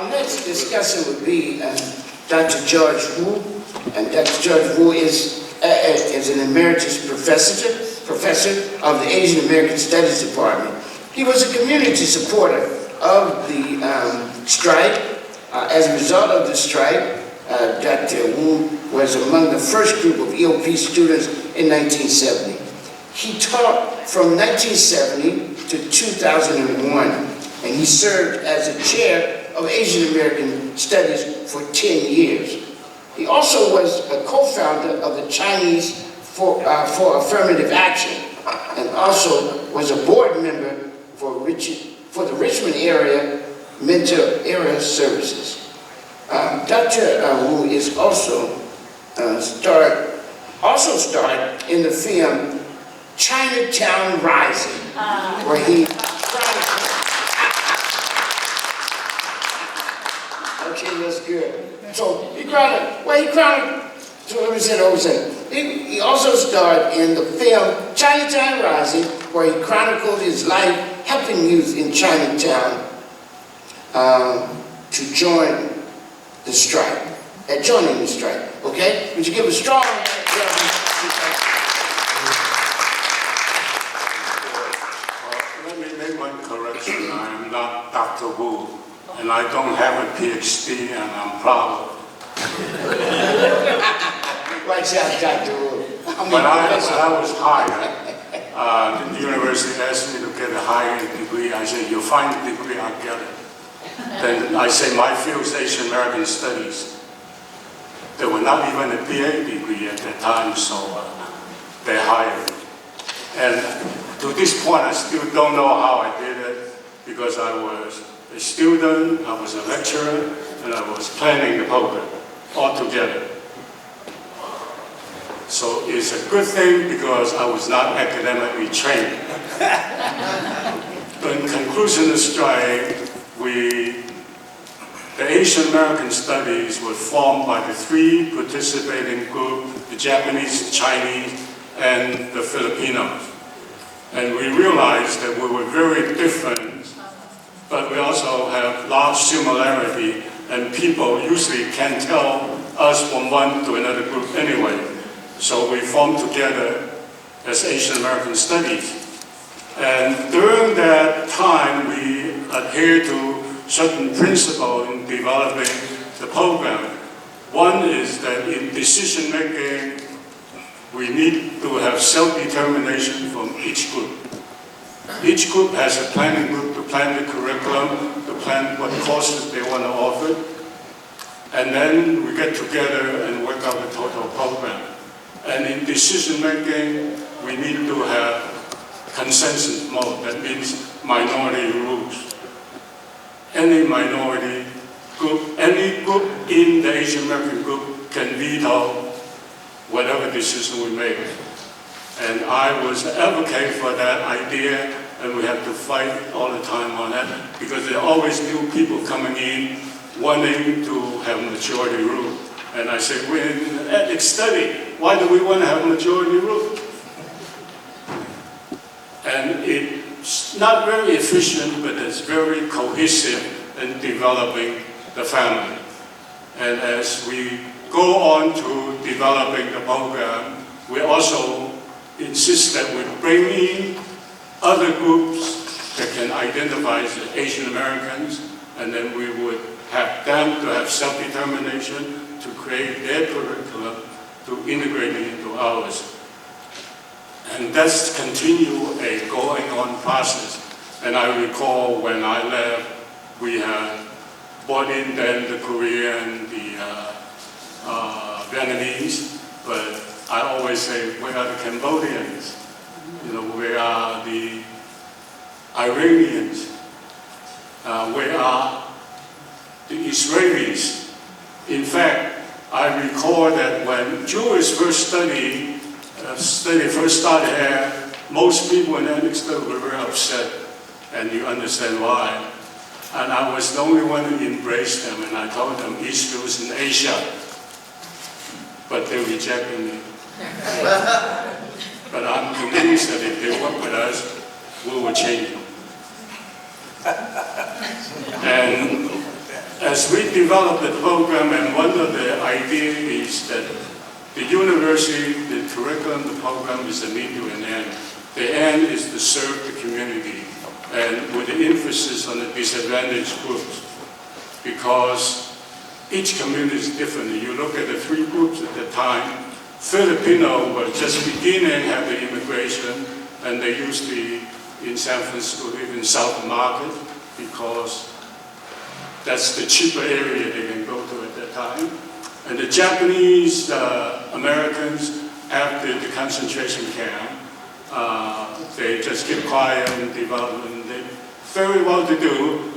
Our next discussant would be Dr. George Wu, and Dr. George Wu is an emeritus professor of the Asian American Studies Department. He was a community supporter of the strike. As a result of the strike, Dr. Wu was among the first group of EOP students in 1970. He taught from 1970 to 2001, and he served as the chair of Asian American Studies for 10 years. He also was a co-founder of the Chinese for Affirmative Action, and also was a board member for the Richmond area mental area services. Dr. Wu is also starred in the film Chinatown Rising, where he okay, that's good. So he also starred in the film Chinatown Rising, where he chronicled his life helping youth in Chinatown to join the strike, joining the strike. Okay? Would you give a strong welcome? Let me make one correction. I am not Dr. Wu, and I don't have a PhD, and I'm proud. Watch out, Dr. Wu. When I was hired, the university asked me to get a higher degree. I said, you find the degree, I'll get it. Then I say, my field is Asian American Studies. There were not even a BA degree at that time, so they hired me. And to this point, I still don't know how I did it, because I was a student, I was a lecturer, and I was planning the program all together. So it's a good thing because I was not academically trained. In conclusion of the strike, the Asian American Studies were formed by the three participating groups, the Japanese, the Chinese, and the Filipinos. And we realized that we were very different, but we also have large similarity, and people usually can't tell us from one to another group anyway. So we formed together as Asian American Studies. And during that time, we adhered to certain principles in developing the program. One is that in decision-making, we need to have self-determination from each group. Each group has a planning group to plan the curriculum, to plan what courses they want to offer. And then we get together and work out the total program. And in decision-making, we need to have consensus mode. That means minority rules. Any minority group, any group in the Asian American group can veto whatever decision we make. And I was an advocate for that idea, and we have to fight all the time on that, because there are always new people coming in wanting to have majority rule. And I say, we're in an ethics study. Why do we want to have majority rule? And it's not very efficient, but it's very cohesive in developing the family. And as we go on to developing the program, we also insist that we bring in other groups that can identify as Asian Americans, and then we would have them to have self-determination to create their curriculum, to integrate it into ours. And that's continue a going on process. And I recall when I left, we had brought in then the Korean, the Vietnamese, but I always say, where are the Cambodians? You know, where are the Iranians? Where are the Israelis? In fact, I recall that when Jewish first study first started here, most people in Anixter were very upset, and you understand why. And I was the only one who embraced them, and I told them Israel was in Asia, but they rejected me. But I'm convinced that if they work with us, we will change them. And as we developed the program, and one of the ideas is that the university, the curriculum, the program is a means to an end. The end is to serve the community, and with the emphasis on the disadvantaged groups, because each community is different. You look at the three groups at the time. Filipino were just beginning have the immigration, and they usually in San Francisco live in South Market because that's the cheaper area they can go to at that time. And the Japanese Americans, after the concentration camp, they just keep quiet and development. They're very well to do.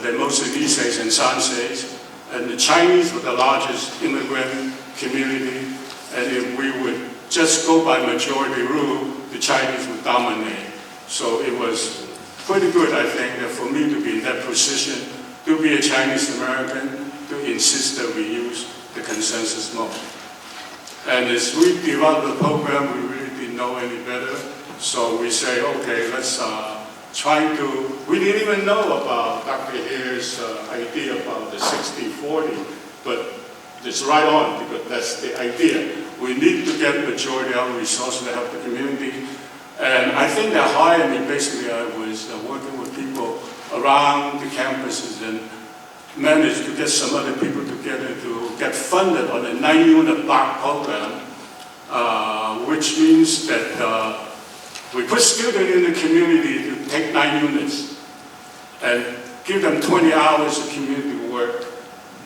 They're mostly Niseis and Sanseis. And the Chinese were the largest immigrant community. And if we would just go by majority rule, the Chinese would dominate. So it was pretty good, I think, that for me to be in that position, to be a Chinese American, to insist that we use the consensus mode. And as we developed the program, we really didn't know any better. So we say, okay, let's try to, we didn't even know about Dr. Hare's idea about the 60-40, but it's right on, because that's the idea. We need to get majority of resources to help the community. And I think that hired me, basically I was working with people around the campuses and managed to get some other people together to get funded on a 9-unit block program, which means that we put students in the community to take 9 units and give them 20 hours of community work.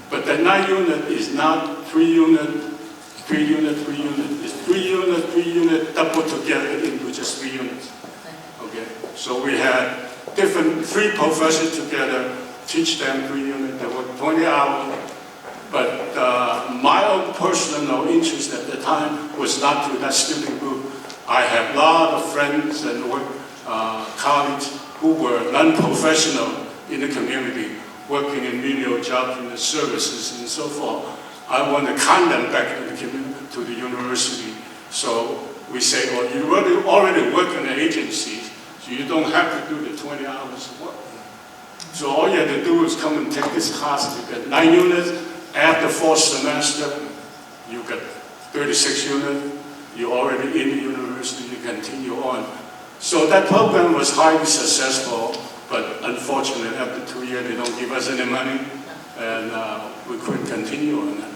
But that 9 unit is not 3 unit, 3 unit, 3 unit. It's 3 unit, 3 unit, doubled together into just 3 units. Okay. So we had different 3 professors together, teach them 3 units. They work 20 hours. But my own personal interest at the time was not to that student group. I have a lot of friends and colleagues who were non-professional in the community, working in menial jobs in the services and so forth. I want to con them back to the community, to the university. So we say, well, you already work in the agencies, so you don't have to do the 20 hours of work. So all you have to do is come and take this class. You get 9 units. After 4th semester, you get 36 units. You're already in the university, you continue on. So that program was highly successful, but unfortunately, after 2 years, they don't give us any money, and we couldn't continue on that.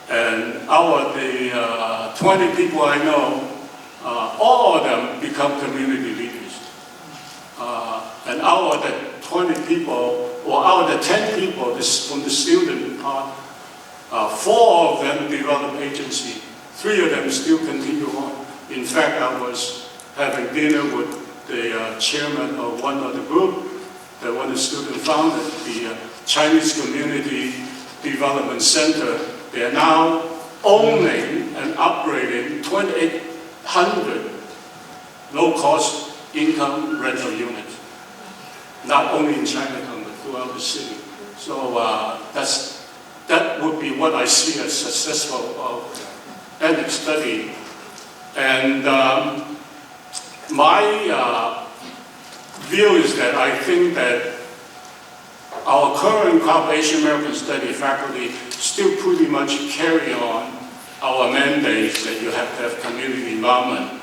And the 20 people I know, all of them become community leaders. And out of the 20 people, or out of the 10 people from the student part, 4 of them developed agency. 3 of them still continue on. In fact, I was having dinner with the chairman of one of the group, that one of the students founded, the Chinese Community Development Center. They are now owning and operating 2,800 low-cost income rental units, not only in Chinatown, but throughout the city. So that would be what I see as successful ethnic study. And my view is that I think that our current crop Asian American study faculty still pretty much carry on our mandates that you have to have community involvement.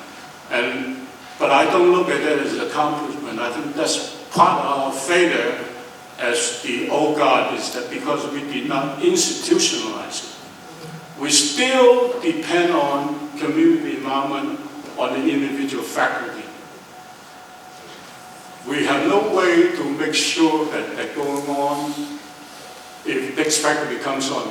But I don't look at that as an accomplishment. I think that's part of our failure as the old guard, is that because we did not institutionalize it. We still depend on community involvement on the individual faculty. We have no way to make sure that they're going on if next faculty comes on,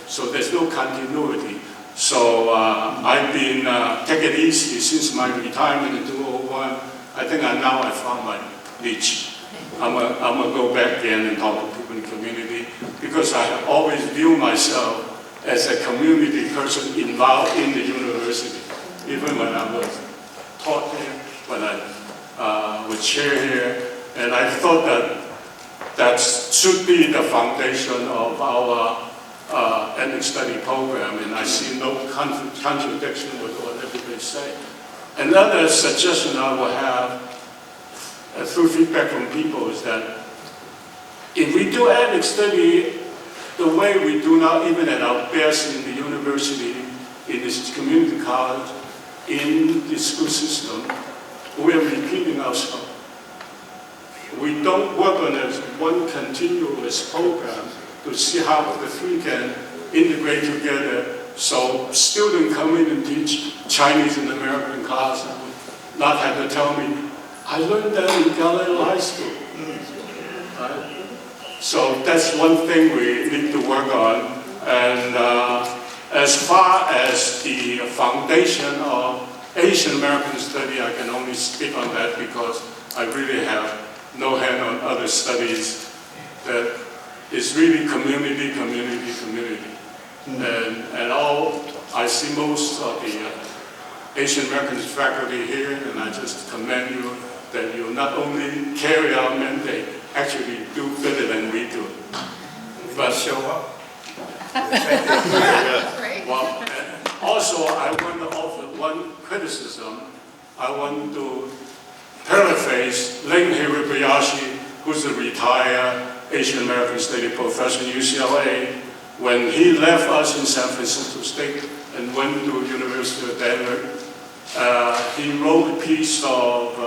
so there's no continuity. So I've been taking it easy since my retirement in 2001. I think now I found my niche. I'm gonna go back again and talk to people in the community, because I always view myself as a community person involved in the university. Even when I was taught here, when I would chair here, and I thought that should be the foundation of our ethnic study program, and I see no contradiction with what everybody say. Another suggestion I will have through feedback from people is that If we do ethnic study the way we do now, even at our best in the university, in this community college, in the school system, we are repeating ourselves. We don't work on it as one continuous program to see how the three can integrate together. So students come in and teach Chinese and American class and not have to tell me, I learned that in Galileo High School. Right? So that's one thing we need to work on. And as far as the foundation of Asian American study, I can only speak on that because I really have no hand on other studies that is really community. And all, I see most of the Asian American faculty here, and I just commend you that you not only carry our mandate, actually do better than we do. But Show up. well, also I want to offer one criticism. I want to paraphrase Len Hirabayashi, who's a retired Asian American Study professor in UCLA. When he left us in San Francisco State and went to University of Denver, he wrote a piece of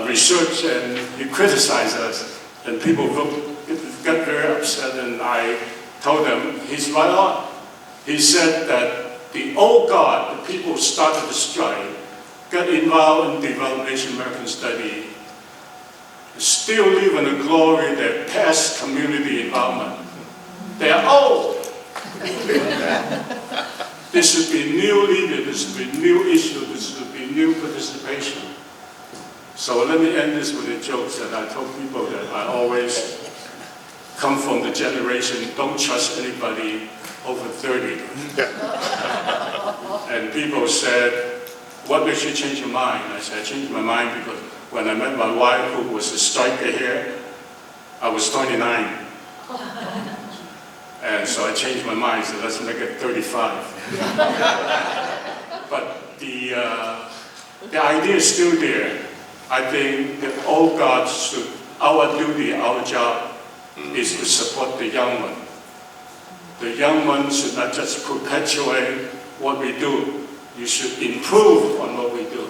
research and he criticized us. And people got very upset, and I told them he's right on. He said that the old guard, the people who started the strike, got involved in developing Asian American study, still live in the glory of their past community involvement. They are old. There should be new leader, there should be new issue, there should be new participation. So let me end this with a joke that I told people that I always come from the generation, don't trust anybody over 30. And people said, what makes you change your mind? I said, I changed my mind because when I met my wife, who was a striker here, I was 29. And so I changed my mind, so let's make it 35. But the idea is still there. I think that all gods should, our duty, our job is to support the young one. The young one should not just perpetuate what we do. You should improve on what we do.